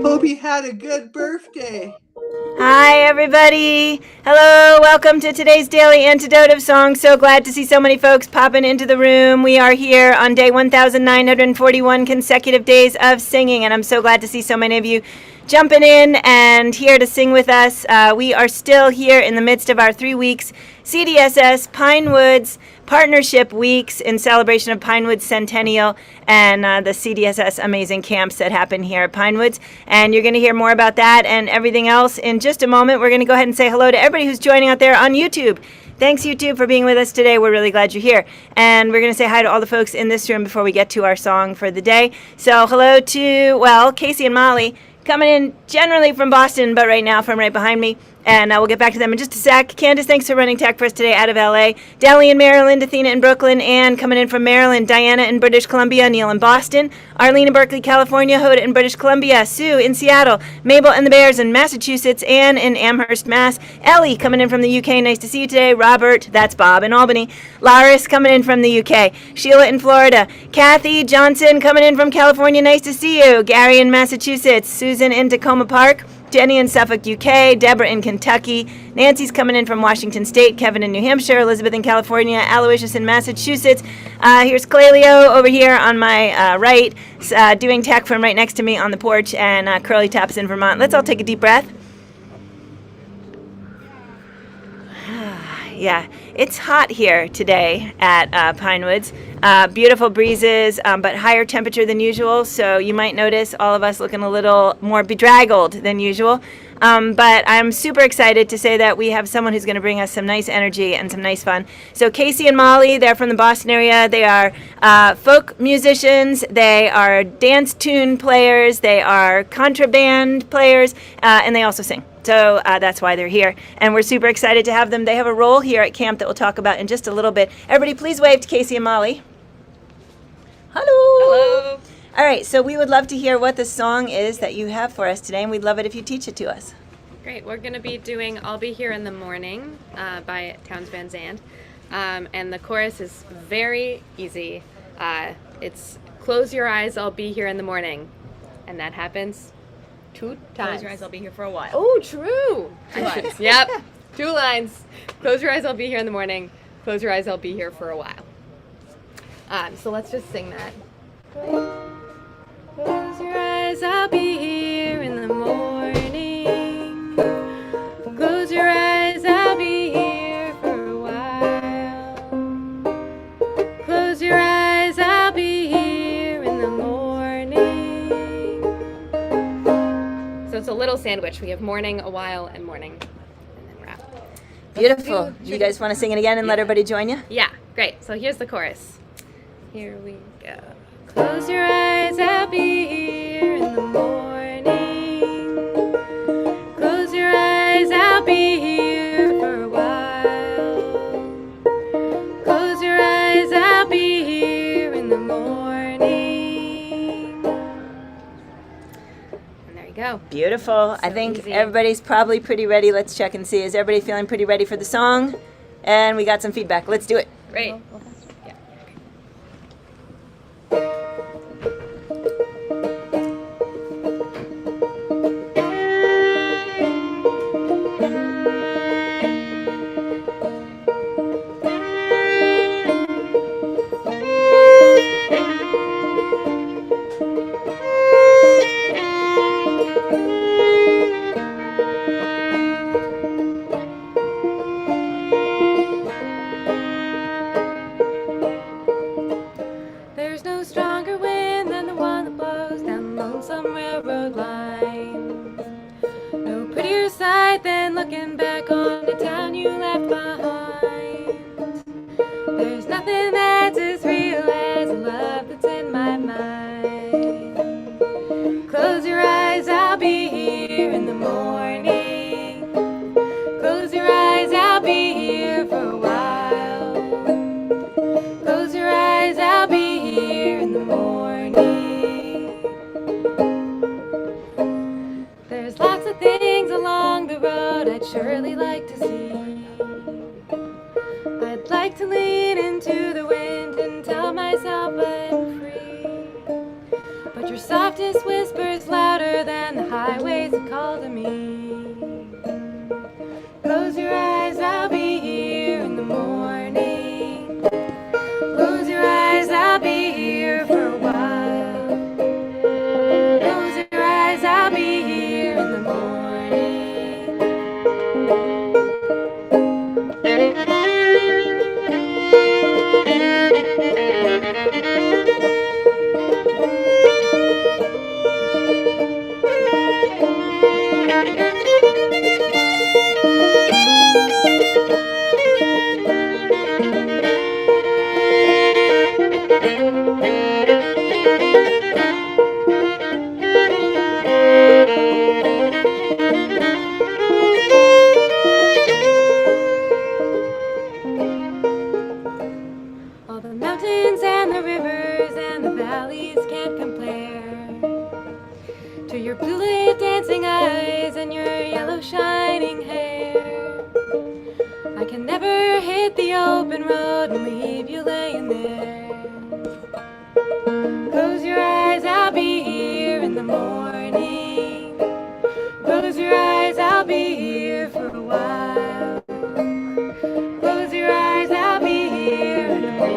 Hope you had a good birthday. Hi, everybody. Hello. Welcome to today's Daily Antidote of Songs. So glad to see so many folks popping into the room. We are here on day 1,941 consecutive days of singing, and I'm so glad to see so many of you jumping in and here to sing with us. We are still here in the midst of our 3 weeks CDSS Pine Woods Partnership Weeks in celebration of Pinewoods Centennial and the CDSS amazing camps that happen here at Pinewoods. And you're going to hear more about that and everything else in just a moment. We're going to go ahead and say hello to everybody who's joining out there on YouTube. Thanks, YouTube, for being with us today. We're really glad you're here. And we're going to say hi to all the folks in this room before we get to our song for the day. So hello to, well, Casey and Molly, coming in generally from Boston, but right now from right behind me. And we'll get back to them in just a sec. Candace, thanks for running tech for us today out of LA. Dally in Maryland, Athena in Brooklyn, Ann coming in from Maryland, Diana in British Columbia, Neil in Boston, Arlene in Berkeley, California, Hoda in British Columbia, Sue in Seattle, Mabel and the Bears in Massachusetts, Ann in Amherst, Mass, Ellie coming in from the UK, nice to see you today, Robert, that's Bob in Albany, Laris coming in from the UK, Sheila in Florida, Kathy Johnson coming in from California, nice to see you, Gary in Massachusetts, Susan in Tacoma Park, Jenny in Suffolk, UK, Deborah in Kentucky, Nancy's coming in from Washington State, Kevin in New Hampshire, Elizabeth in California, Aloysius in Massachusetts. Here's Clelio over here on my right, doing tech from right next to me on the porch, and Curly Taps in Vermont. Let's all take a deep breath. Yeah, it's hot here today at Pinewoods. Beautiful breezes, but higher temperature than usual, so you might notice all of us looking a little more bedraggled than usual. But I'm super excited to say that we have someone who's going to bring us some nice energy and some nice fun. So Casey and Molly, they're from the Boston area. They are folk musicians. They are dance tune players. They are contraband players, and they also sing. So that's why they're here. And we're super excited to have them. They have a role here at camp that we'll talk about in just a little bit. Everybody, please wave to Casey and Molly. Hello. Hello. All right, so we would love to hear what the song is that you have for us today, and we'd love it if you teach it to us. Great. We're going to be doing I'll Be Here in the Morning by Towns Van Zandt. And the chorus is very easy. It's close your eyes, I'll be here in the morning. And that happens 2 times. Close your eyes, I'll be here for a while. Oh, true. 2 lines. Yep. 2 lines. Close your eyes, I'll be here in the morning. Close your eyes, I'll be here for a while. So let's just sing that. Close your eyes, I'll be here in the morning. Close your eyes, I'll be here for a while. Close your eyes, I'll be here in the morning. So it's a little sandwich. We have morning, a while, and morning. And then wrap. Beautiful. You guys want to sing it again and let everybody join you? Yeah, great. So here's the chorus. Here we go. Close your eyes, I'll be here in the morning. Close your eyes, I'll be here for a while. Close your eyes, I'll be here in the morning. And there you go. Beautiful. So I think easy. everybody's probably pretty ready. Let's check and see. Is everybody feeling pretty ready for the song? And we got some feedback. Let's do it. Great. There's no stronger wind than the one that blows down the lonesome railroad line. No prettier sight than looking back on the town you left behind. There's nothing that's as real as the love that's in my mind. Close your eyes, I'll be here in the morning. Close your eyes, I'll be here for a while. Close your eyes, I'll be here in the morning. There's lots of things along the road I'd surely like to see. I'd like to lean into the wind and tell myself I'm free. But But your softest whisper's louder than the highways that call to me. Close your eyes, I'll be here in the morning. Close your eyes, I'll be here for a while. Close your eyes, I'll be here in the morning. All the mountains and the rivers and the valleys can't compare to your blue-lit dancing eyes and your yellow shining hair. I can never hit the open road and leave you laying there. Close your eyes, I'll be here in the morning. Close your eyes, I'll be here for a while. Close your eyes, I'll be here in the morning.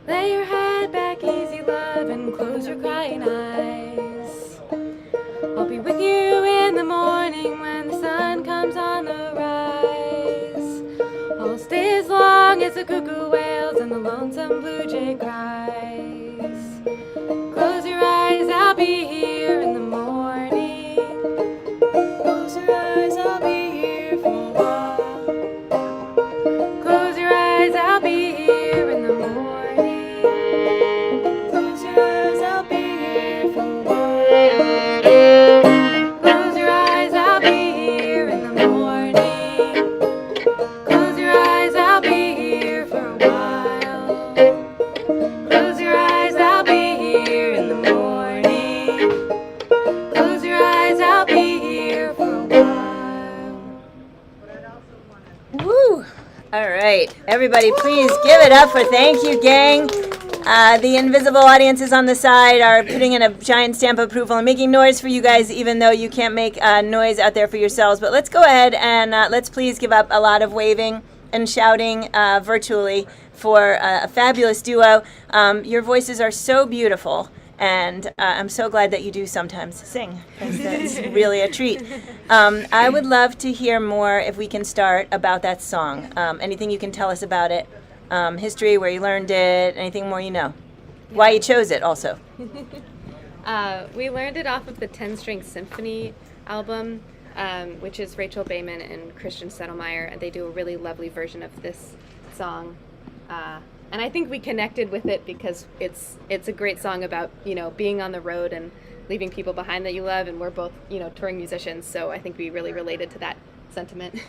Lay your head back easy, love, and close your crying eyes. I'll be with you in the morning when the sun comes on the rise. I'll stay as long as the cuckoo wails and the lonesome blue jay cries. Close your eyes, I'll be here in the morning. Close your eyes, I'll be here for a while. Close your eyes, I'll be here in the morning. Close your eyes, I'll be here for a while. Close your eyes, I'll be here in the morning. Close your eyes, I'll be here for a while. Close your eyes, I'll be here in the morning. Close your eyes, I'll be here for a while. Woo! All right, everybody, please give it up for Thank You, gang. The invisible audiences on the side are putting in a giant stamp of approval and making noise for you guys, even though you can't make noise out there for yourselves. But let's go ahead and let's please give up a lot of waving and shouting virtually for a fabulous duo. Your voices are so beautiful, and I'm so glad that you do sometimes sing, because that's really a treat. I would love to hear more, if we can start, about that song. Anything you can tell us about it? History, where you learned it, anything more you know? Why you chose it, also. We learned it off of the 10-String Symphony album, which is Rachel Bayman and Christian Settlemeyer, and they do a really lovely version of this song. And I think we connected with it because it's a great song about, being on the road and leaving people behind that you love, and we're both, touring musicians, so I think we really related to that sentiment.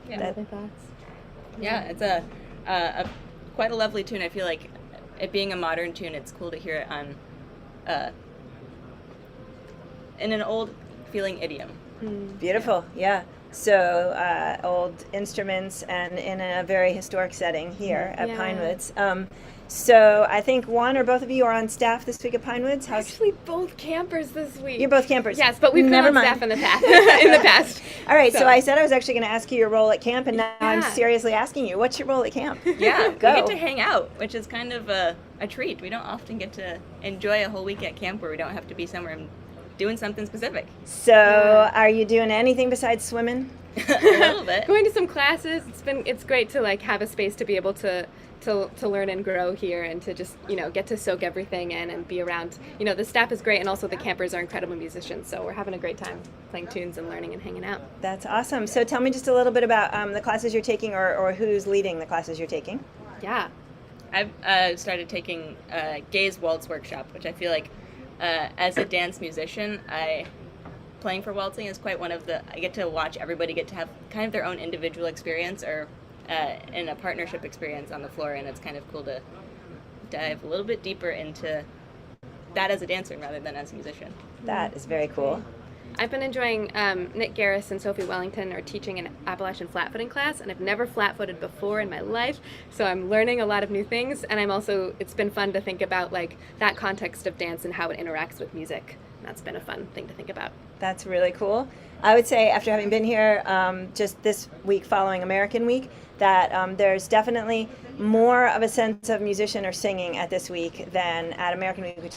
Yeah. Other thoughts? Yeah, it's a quite a lovely tune. I feel like it being a modern tune, it's cool to hear it on in an old feeling idiom. Beautiful, yeah. So old instruments and in a very historic setting here at Yeah. Pinewoods. So I think one or both of you are on staff this week at Pinewoods. Actually, both campers this week. You're both campers. Yes, but we've been Never on mind. staff in the past. in the past. All right, so So- I said I was actually going to ask you your role at camp, and now I'm Yeah. seriously asking you, what's your role at camp? Yeah, Go. we get to hang out, which is kind of a treat. We don't often get to enjoy a whole week at camp where we don't have to be somewhere doing something specific. So are you doing anything besides swimming? A little bit. Going to some classes. It's great to like have a space to be able to learn and grow here, and to just get to soak everything in and be around. The staff is great, and also the campers are incredible musicians. So we're having a great time playing tunes and learning and hanging out. That's awesome. So tell me just a little bit about the classes you're taking, or who's leading the classes you're taking. Yeah. I've started taking Gay's Waltz Workshop, which I feel like as a dance musician, playing for waltzing is quite one of I get to watch everybody get to have kind of their own individual experience, or in a partnership experience on the floor, and it's kind of cool to dive a little bit deeper into that as a dancer rather than as a musician. That is very cool. I've been enjoying Nick Garris and Sophie Wellington are teaching an Appalachian flat-footing class, and I've never flat-footed before in my life, so I'm learning a lot of new things, and it's been fun to think about like that context of dance and how it interacts with music. That's been a fun thing to think about. That's really cool. I would say, after having been here just this week following American Week, that there's definitely more of a sense of musician or singing at this week than at American Week, which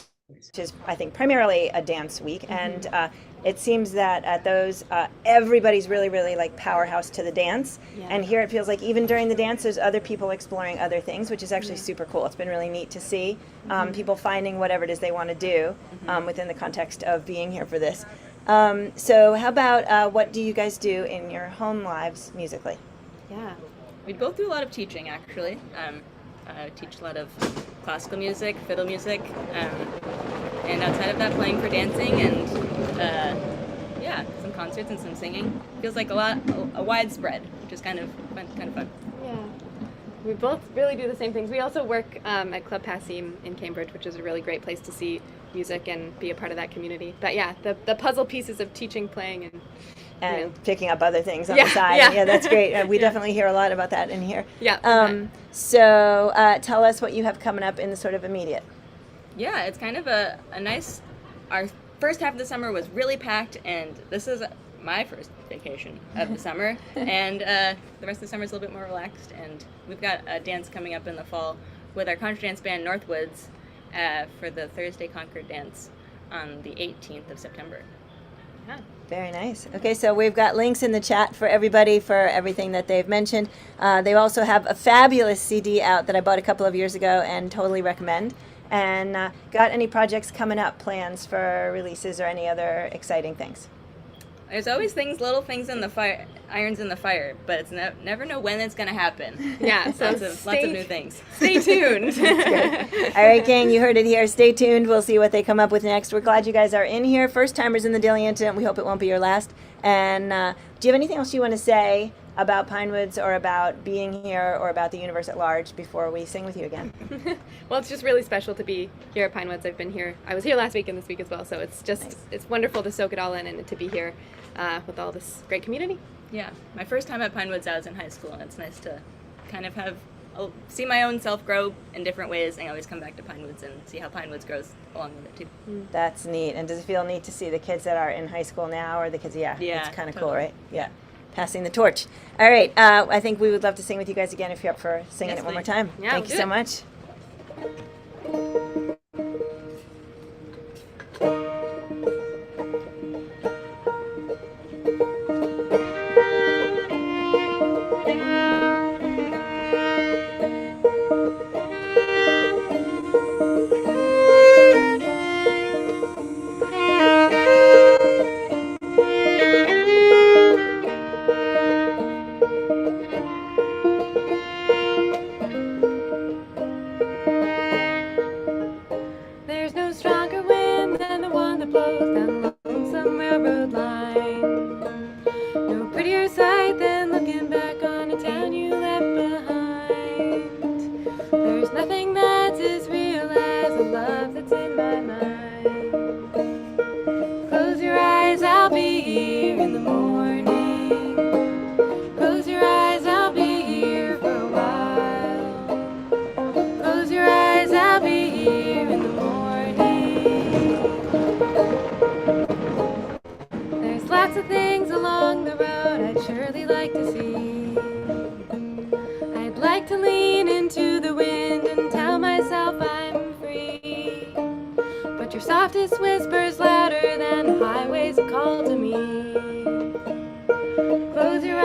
is, I think, primarily a dance week. Mm-hmm. And it seems that at those, everybody's really, really like powerhouse to the dance. Yeah. And here it feels like even during the dance, there's other people exploring other things, which is actually super cool. It's been really neat to see people finding whatever it is they want to do within the context of being here for this. So how about what do you guys do in your home lives musically? Yeah, we both do a lot of teaching, actually. I teach a lot of classical music, fiddle music, and outside of that, playing for dancing and some concerts and some singing. Feels like a widespread, which is kind of fun. Yeah, we both really do the same things. We also work at Club Passim in Cambridge, which is a really great place to see music and be a part of that community. But yeah, the puzzle pieces of teaching, playing, and picking up other things on the side. Yeah, that's great. We definitely hear a lot about that in here. Yeah. So tell us what you have coming up in the sort of immediate. Yeah, it's kind of a nice. Our first half of the summer was really packed, and this is my first vacation of the summer, and the rest of the summer is a little bit more relaxed. And we've got a dance coming up in the fall with our contra dance band Northwoods for the Thursday Concord dance on the 18th of September. Yeah. Very nice. Okay, so we've got links in the chat for everybody for everything that they've mentioned. They also have a fabulous CD out that I bought a couple of years ago and totally recommend. And got any projects coming up, plans for releases or any other exciting things? There's always little things in the fire, irons in the fire, but it's never know when it's going to happen. Yeah, so lots of new things. Stay tuned. All right, gang, you heard it here. Stay tuned. We'll see what they come up with next. We're glad you guys are in here. First timers in the Daily Antidote. We hope it won't be your last. And do you have anything else you want to say about Pinewoods or about being here or about the universe at large before we sing with you again? Well, it's just really special to be here at Pinewoods. I've been here. I was here last week and this week as well, so it's just nice. It's wonderful to soak it all in and to be here with all this great community. Yeah, my first time at Pinewoods, I was in high school, and it's nice to kind of see my own self grow in different ways, and I always come back to Pinewoods and see how Pinewoods grows along with it too. That's neat. And does it feel neat to see the kids that are in high school now, or the kids? Yeah, it's kind of totally cool, right? Yeah. Passing the torch. All right, I think we would love to sing with you guys again if you're up for singing it one more time. Yeah, Thank you so much. There's no stronger wind than the one that blows down the lonesome railroad line. No prettier sight than looking back on a town you left behind. There's nothing that's as real as the love that's in my mind. Close your eyes, I'll be here in the morning. Close your eyes, I'll be here for a while. Close your eyes, I'll be here in the morning. There's lots of things along the road I'd surely like to see. I'd like to lean into the wind and tell myself I'm free. But your softest whisper's louder than the highways call to me. Close your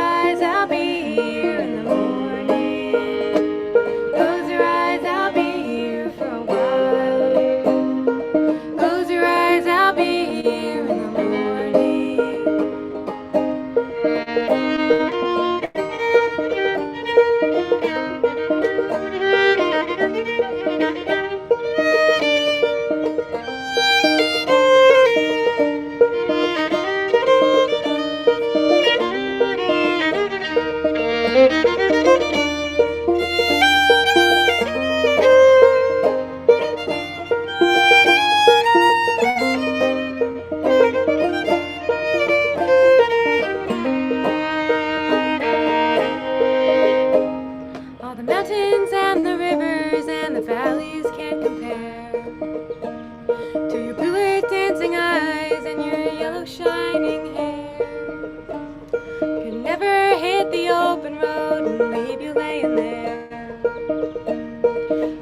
The mountains and the rivers and the valleys can't compare to your blue dancing eyes and your yellow shining hair. Could never hit the open road and leave you laying there.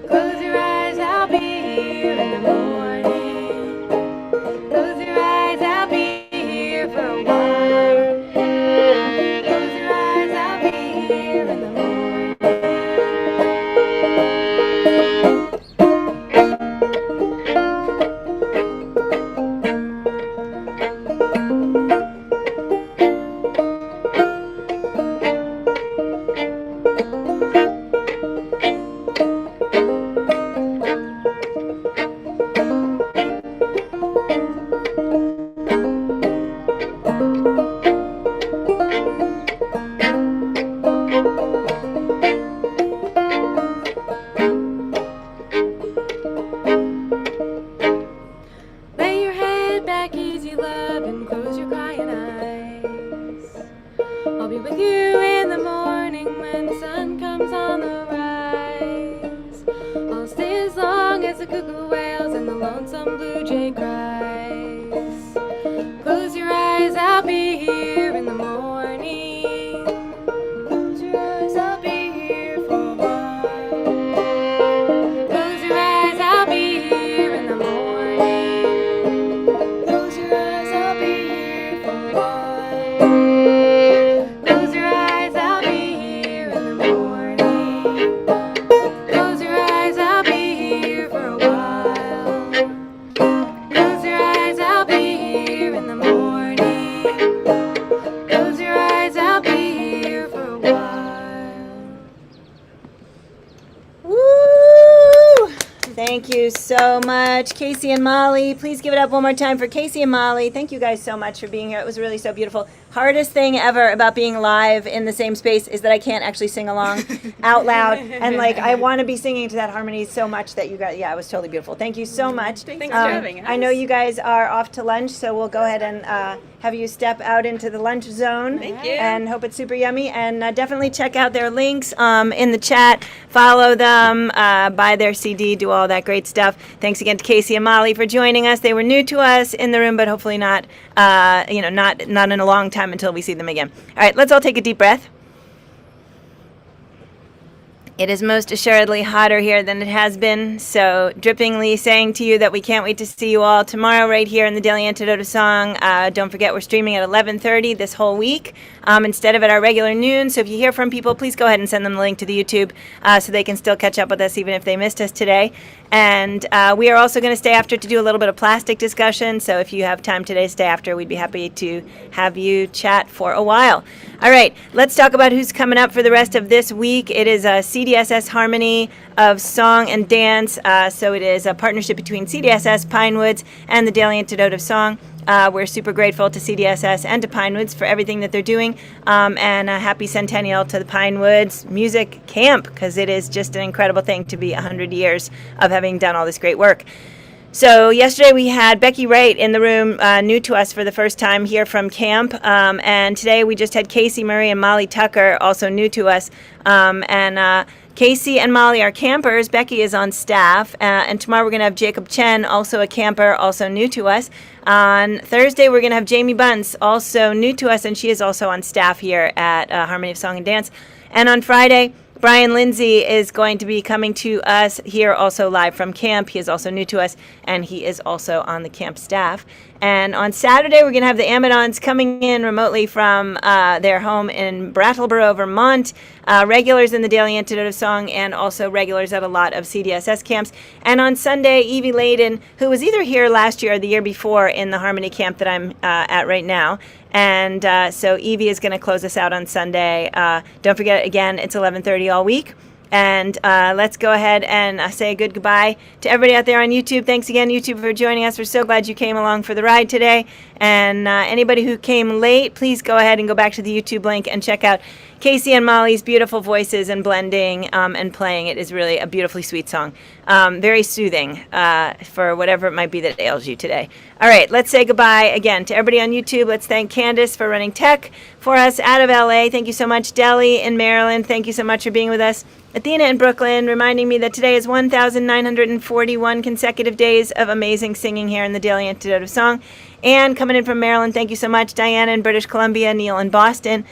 Close your eyes, I'll be here in the morning. Close your eyes, I'll be here for a while. Close your eyes, I'll be here in the morning. Lay your head back easy, love, and close your crying eyes. I'll be with you in the morning when the sun comes on the rise. I'll stay as long as the cuckoo wails and the lonesome blue jay cries. Close your eyes, I'll be here in the morning. Close your eyes, I'll be here for a while. Close your eyes, I'll be here in the morning. Close your eyes, I'll be here for a while. Close your eyes, I'll be here in the morning. Close your eyes, I'll be here for a while. Close your eyes, I'll be here in the morning. Close your eyes, I'll be here for a while. Woo! Thank you so much, Casey and Molly. Please give it up one more time for Casey and Molly. Thank you guys so much for being here. It was really so beautiful. Hardest thing ever about being live in the same space is that I can't actually sing along out loud. And like, I want to be singing to that harmony so much that you guys, yeah, it was totally beautiful. Thank you so much. Thanks for having us. I know you guys are off to lunch, so we'll go ahead and have you step out into the lunch zone. Thank you. And hope it's super yummy. And definitely check out their links in the chat. Follow them, buy their CD, do all that great stuff. Thanks again to Casey and Molly for joining us. They were new to us in the room, but hopefully not, not in a long time until we see them again. All right, let's all take a deep breath. It is most assuredly hotter here than it has been, so drippingly saying to you that we can't wait to see you all tomorrow right here in the Daily Antidote of Song. Don't forget, we're streaming at 11:30 this whole week instead of at our regular noon. So if you hear from people, please go ahead and send them the link to the YouTube so they can still catch up with us even if they missed us today. And we are also going to stay after to do a little bit of plastic discussion. So if you have time today to stay after, we'd be happy to have you chat for a while. All right, let's talk about who's coming up for the rest of this week. It is a CDSS Harmony of Song and Dance. So it is a partnership between CDSS, Pinewoods, and the Daily Antidote of Song. We're super grateful to CDSS and to Pinewoods for everything that they're doing. And a happy centennial to the Pinewoods Music Camp, because it is just an incredible thing to be 100 years of having done all this great work. So yesterday we had Becky Wright in the room, new to us for the first time here from camp. And today we just had Casey Murray and Molly Tucker, also new to us. Casey and Molly are campers. Becky is on staff. And tomorrow we're going to have Jacob Chen, also a camper, also new to us. On Thursday we're going to have Jamie Bunce, also new to us, and she is also on staff here at Harmony of Song and Dance. And on Friday, Brian Lindsay is going to be coming to us here also live from camp. He is also new to us, and he is also on the camp staff. And on Saturday, we're going to have the Amidons coming in remotely from their home in Brattleboro, Vermont, regulars in the Daily Antidote of Song, and also regulars at a lot of CDSS camps. And on Sunday, Evie Layden, who was either here last year or the year before in the Harmony camp that I'm at right now. And so Evie is going to close us out on Sunday. Don't forget, again, it's 11:30 all week. And let's go ahead and say a good goodbye to everybody out there on YouTube. Thanks again, YouTube, for joining us. We're so glad you came along for the ride today. And anybody who came late, please go ahead and go back to the YouTube link and check out Casey and Molly's beautiful voices and blending and playing. It is really a beautifully sweet song. Very soothing for whatever it might be that ails you today. All right, let's say goodbye again to everybody on YouTube. Let's thank Candace for running tech for us out of LA. Thank you so much. Deli in Maryland, thank you so much for being with us. Athena in Brooklyn, reminding me that today is 1,941 consecutive days of amazing singing here in the Daily Antidote of Song. And coming in from Maryland, thank you so much. Diana in British Columbia, Neil in Boston.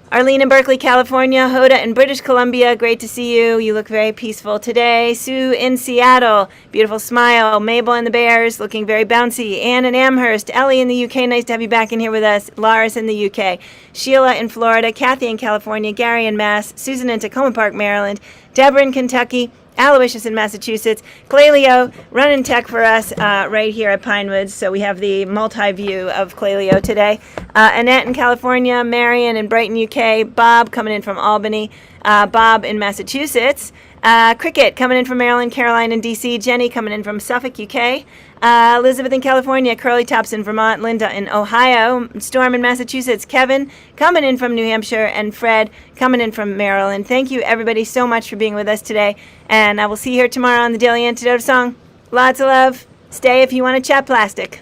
Arlene in Berkeley, California. Hoda in British Columbia, great to see you. You look very peaceful today. Sue in Seattle, beautiful smile. Mabel and the Bears, looking very bouncy. Anne in Amherst. Ellie in the UK, nice to have you back in here with us. Lars in the UK. Sheila in Florida. Kathy in California. Gary in Mass. Susan in Tacoma Park, Maryland. Deborah in Kentucky. Aloysius in Massachusetts. Clelio running tech for us right here at Pinewoods. So we have the multi-view of Clelio today. Annette in California. Marion in Brighton, UK. Bob coming in from Albany. Bob in Massachusetts. Cricket coming in from Maryland. Caroline in DC. Jenny coming in from Suffolk, UK. Elizabeth in California. Curly Tops in Vermont. Linda in Ohio. Storm in Massachusetts. Kevin coming in from New Hampshire. And Fred coming in from Maryland. Thank you, everybody, so much for being with us today. And I will see you here tomorrow on the Daily Antidote Song. Lots of love. Stay if you want to chat plastic.